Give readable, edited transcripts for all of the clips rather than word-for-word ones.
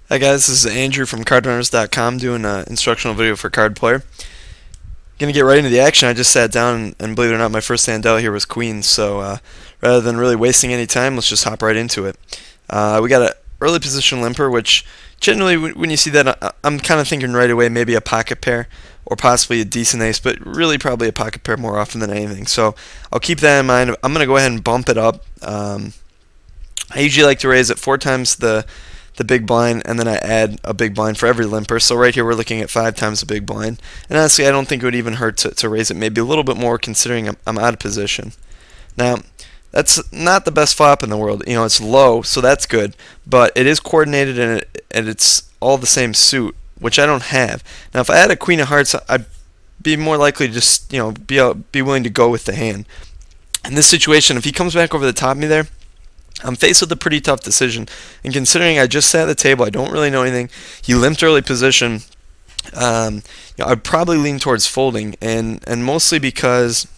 Hi guys, this is Andrew from CardRunners.com doing an instructional video for Card Player. Gonna get right into the action. I just sat down and believe it or not, my first hand out here was Queen. So rather than really wasting any time, let's just hop right into it. We got an early position limper, which generally when you see that, I'm kind of thinking right away maybe a pocket pair or possibly a decent ace, but really probably a pocket pair more often than anything. So I'll keep that in mind. I'm gonna go ahead and bump it up. I usually like to raise it 4 times the big blind, and then I add a big blind for every limper. So right here we're looking at 5 times the big blind. And honestly, I don't think it would even hurt to raise it maybe a little bit more considering I'm out of position. Now, that's not the best flop in the world. You know, it's low, so that's good, but it is coordinated and it's all the same suit, which I don't have. Now, if I had a queen of hearts, I'd be more likely to just, be willing to go with the hand. In this situation, if he comes back over the top of me there, I'm faced with a pretty tough decision, and considering I just sat at the table, I don't really know anything. He limped early position. I'd probably lean towards folding, and mostly because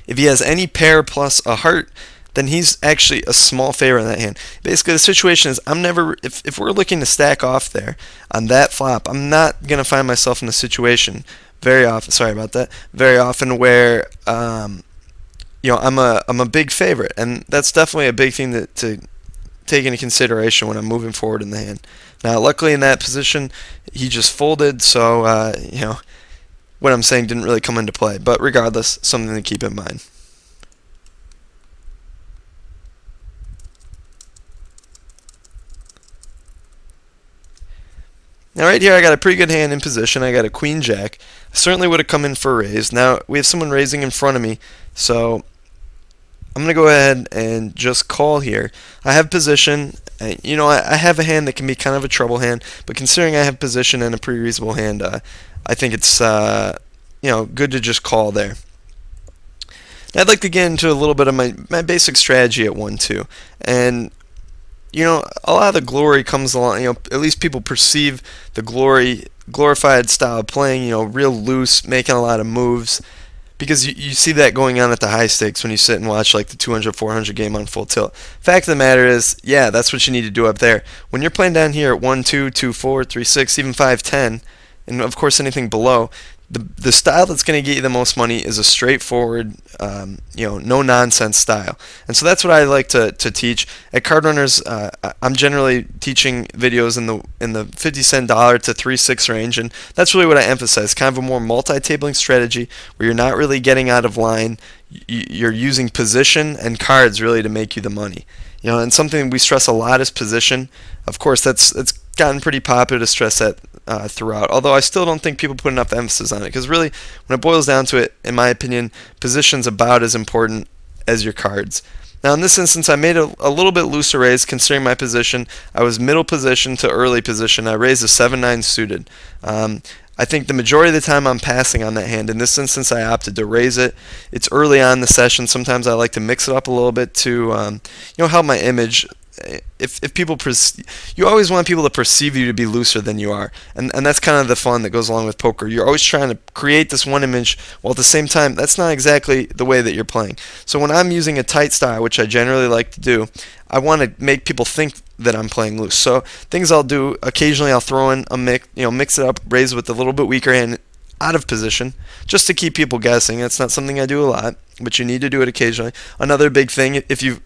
if he has any pair plus a heart, then he's actually a small favor in that hand. Basically, the situation is I'm never if we're looking to stack off there on that flop, I'm not gonna find myself in a situation very often. Sorry about that. Very often where I'm a big favorite, and that's definitely a big thing to take into consideration when I'm moving forward in the hand. Now, luckily in that position, he just folded, so what I'm saying didn't really come into play. But regardless, something to keep in mind. Now right here I got a pretty good hand in position. I got a queen jack. I certainly would have come in for a raise. Now we have someone raising in front of me, so I'm going to go ahead and just call here. I have position. I have a hand that can be kind of a trouble hand, but considering I have position and a pretty reasonable hand, I think it's good to just call there. Now I'd like to get into a little bit of my basic strategy at 1-2, and a lot of the glory comes along. At least people perceive the glorified style of playing. Real loose, making a lot of moves. Because you see that going on at the high stakes when you sit and watch like the 200, 400 game on full tilt. Fact of the matter is, yeah, that's what you need to do up there. When you're playing down here at 1-2, 2-4, 3-6, even 5-10, and of course anything below, the style that's going to get you the most money is a straightforward, no nonsense style. And so that's what I like to teach at Card Runners. I'm generally teaching videos in the 50-cent dollar to 3-6 range, and that's really what I emphasize. Kind of a more multi-tabling strategy where you're not really getting out of line. You're using position and cards really to make you the money. And something we stress a lot is position. Of course, that's gotten pretty popular to stress that throughout, although I still don't think people put enough emphasis on it, because really when it boils down to it, in my opinion, position's about as important as your cards. Now in this instance I made a little bit looser raise considering my position. I was middle position to early position. I raised a 7-9 suited. I think the majority of the time I'm passing on that hand. In this instance I opted to raise it. It's early on in the session. Sometimes I like to mix it up a little bit to help my image. If people you always want people to perceive you to be looser than you are, and that's kind of the fun that goes along with poker. You're always trying to create this one image, while at the same time that's not exactly the way that you're playing. So when I'm using a tight style, which I generally like to do, I want to make people think that I'm playing loose. So things I'll do occasionally, I'll throw in a mix it up, raise with a little bit weaker hand out of position, just to keep people guessing. It's not something I do a lot, but you need to do it occasionally. Another big thing, if you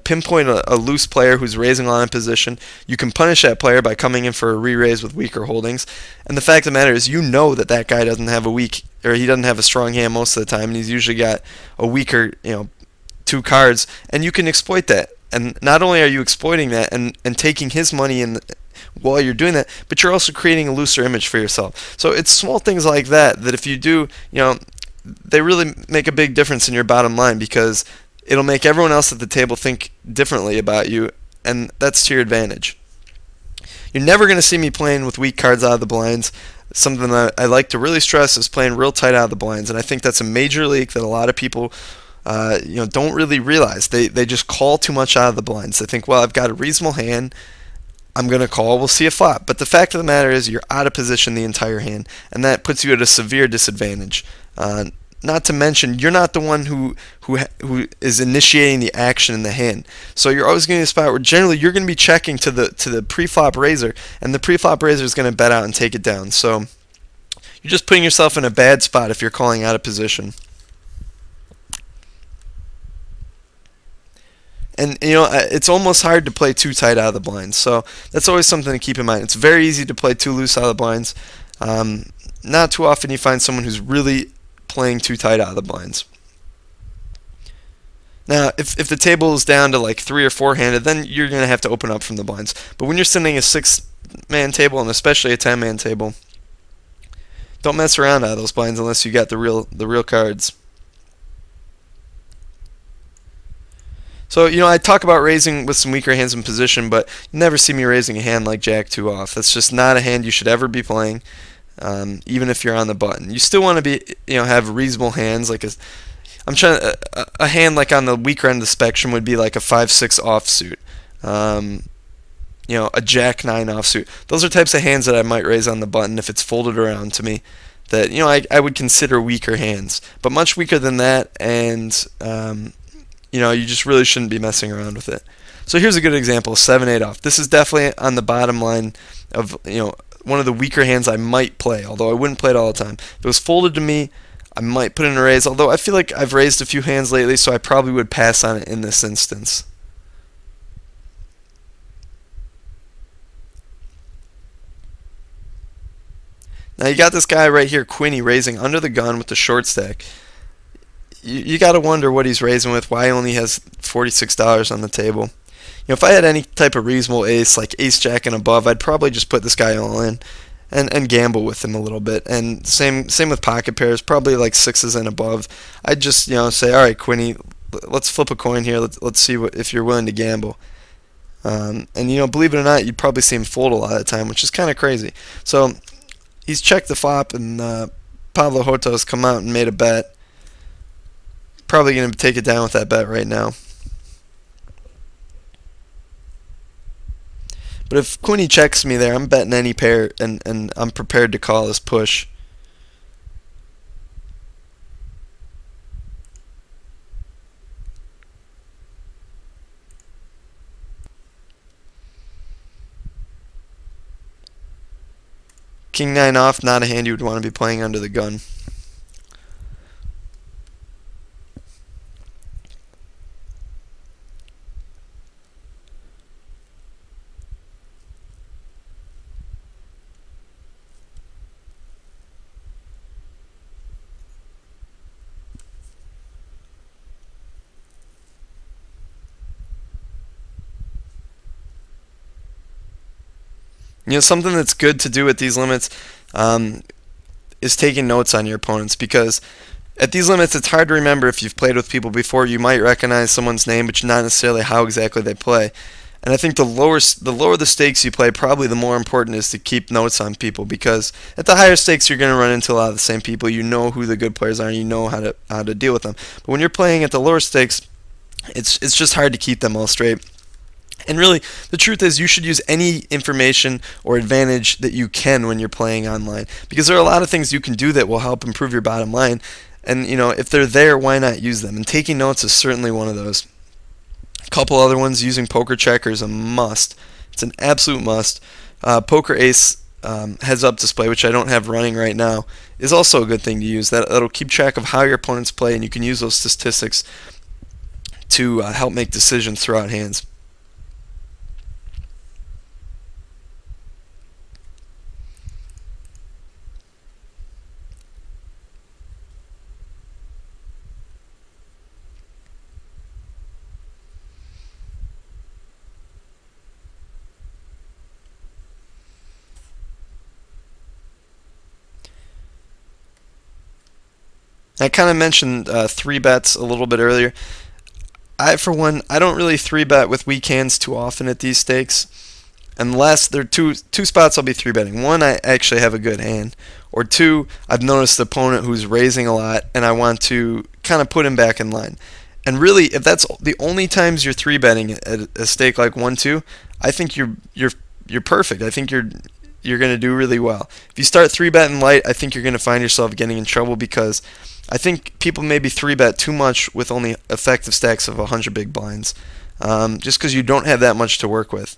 pinpoint a loose player who's raising a lot in position, you can punish that player by coming in for a re-raise with weaker holdings. And the fact of the matter is, that guy doesn't have he doesn't have a strong hand most of the time, and he's usually got a weaker, 2 cards, and you can exploit that. And not only are you exploiting that and taking his money while you're doing that, but you're also creating a looser image for yourself. So it's small things like that if you do, they really make a big difference in your bottom line, because it'll make everyone else at the table think differently about you, and that's to your advantage. You're never going to see me playing with weak cards out of the blinds. Something that I like to really stress is playing real tight out of the blinds, and I think that's a major leak that a lot of people don't really realize. They just call too much out of the blinds. They think, well, I've got a reasonable hand, I'm going to call, we'll see a flop. But the fact of the matter is you're out of position the entire hand, and that puts you at a severe disadvantage. not to mention, you're not the one who is initiating the action in the hand. So you're always going to be a spot where generally you're going to be checking to the pre-flop raiser, and the pre-flop raiser is going to bet out and take it down. So you're just putting yourself in a bad spot if you're calling out of position. And it's almost hard to play too tight out of the blinds. So that's always something to keep in mind. It's very easy to play too loose out of the blinds. Not too often you find someone who's really playing too tight out of the blinds. Now, if the table is down to like 3 or 4 handed, then you're going to have to open up from the blinds. But when you're sitting a 6-man table, and especially a 10-man table, don't mess around out of those blinds unless you got the real cards. So, I talk about raising with some weaker hands in position, but you never see me raising a hand like Jack 2 off. That's just not a hand you should ever be playing, even if you're on the button. You still want to be, have reasonable hands. Like a hand like on the weaker end of the spectrum would be like a 5-6 offsuit, a Jack 9 offsuit. Those are types of hands that I might raise on the button if it's folded around to me. That I would consider weaker hands, but much weaker than that, and you just really shouldn't be messing around with it. So here's a good example, 7-8 off. This is definitely on the bottom line of one of the weaker hands I might play, although I wouldn't play it all the time. If it was folded to me, I might put in a raise, although I feel like I've raised a few hands lately, so I probably would pass on it in this instance. Now you got this guy right here, Quinny, raising under the gun with the short stack. You got to wonder what he's raising with, why he only has $46 on the table. If I had any type of reasonable ace, like ace-jack and above, I'd probably just put this guy all in and gamble with him a little bit. And same with pocket pairs, probably like 6s and above. I'd just say, all right, Quinny, let's flip a coin here. Let's see if you're willing to gamble. And believe it or not, you'd probably see him fold a lot of the time, which is kind of crazy. So he's checked the flop, and Pablo Hoto has come out and made a bet. Probably going to take it down with that bet right now. But if Quinny checks me there, I'm betting any pair, and I'm prepared to call this push. King 9 off, not a hand you would want to be playing under the gun. Something that's good to do at these limits is taking notes on your opponents, because at these limits it's hard to remember if you've played with people before. You might recognize someone's name, but not necessarily how exactly they play. And I think the lower the stakes you play, probably the more important is to keep notes on people, because at the higher stakes you're going to run into a lot of the same people. You know who the good players are, and you know how to deal with them. But when you're playing at the lower stakes, it's just hard to keep them all straight. And really, the truth is, you should use any information or advantage that you can when you're playing online, because there are a lot of things you can do that will help improve your bottom line. And if they're there, why not use them? And taking notes is certainly one of those. A couple other ones: using Poker Checker is a must. It's an absolute must. Poker Ace heads up display, which I don't have running right now, is also a good thing to use. That'll keep track of how your opponents play, and you can use those statistics to help make decisions throughout hands. I kind of mentioned 3-bets a little bit earlier. For one, I don't really 3-bet with weak hands too often at these stakes, unless there are two spots I'll be 3-betting. One, I actually have a good hand, or two, I've noticed the opponent who's raising a lot, and I want to kind of put him back in line. And really, if that's the only times you're 3-betting at a stake like 1-2, I think you're perfect. I think you're going to do really well. If you start 3-betting light, I think you're going to find yourself getting in trouble, because I think people maybe 3-bet too much with only effective stacks of 100 big blinds, just because you don't have that much to work with.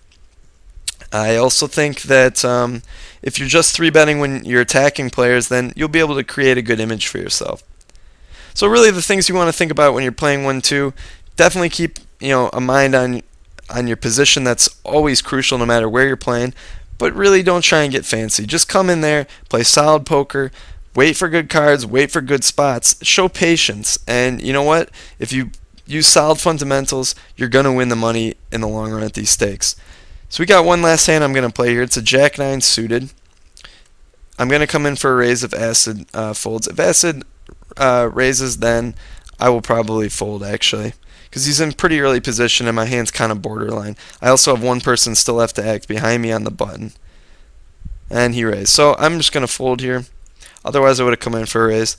I also think that if you're just 3-betting when you're attacking players, then you'll be able to create a good image for yourself. So really the things you want to think about when you're playing 1-2, definitely keep a mind on your position. That's always crucial no matter where you're playing, but really don't try and get fancy. Just come in there, play solid poker, wait for good cards, wait for good spots, show patience, and you know what? If you use solid fundamentals, you're going to win the money in the long run at these stakes. So we got one last hand I'm going to play here. It's a Jack-9 suited. I'm going to come in for a raise if Acid folds. If Acid raises, then I will probably fold, actually, because he's in pretty early position and my hand's kind of borderline. I also have one person still left to act behind me on the button, and he raised. So I'm just going to fold here. Otherwise, I would have come in for a raise.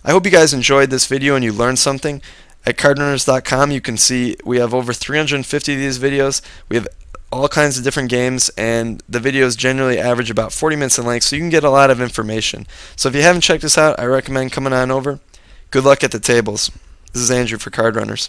I hope you guys enjoyed this video and you learned something. At cardrunners.com, you can see we have over 350 of these videos. We have all kinds of different games, and the videos generally average about 40 minutes in length, so you can get a lot of information. So if you haven't checked this out, I recommend coming on over. Good luck at the tables. This is Andrew for Card Runners.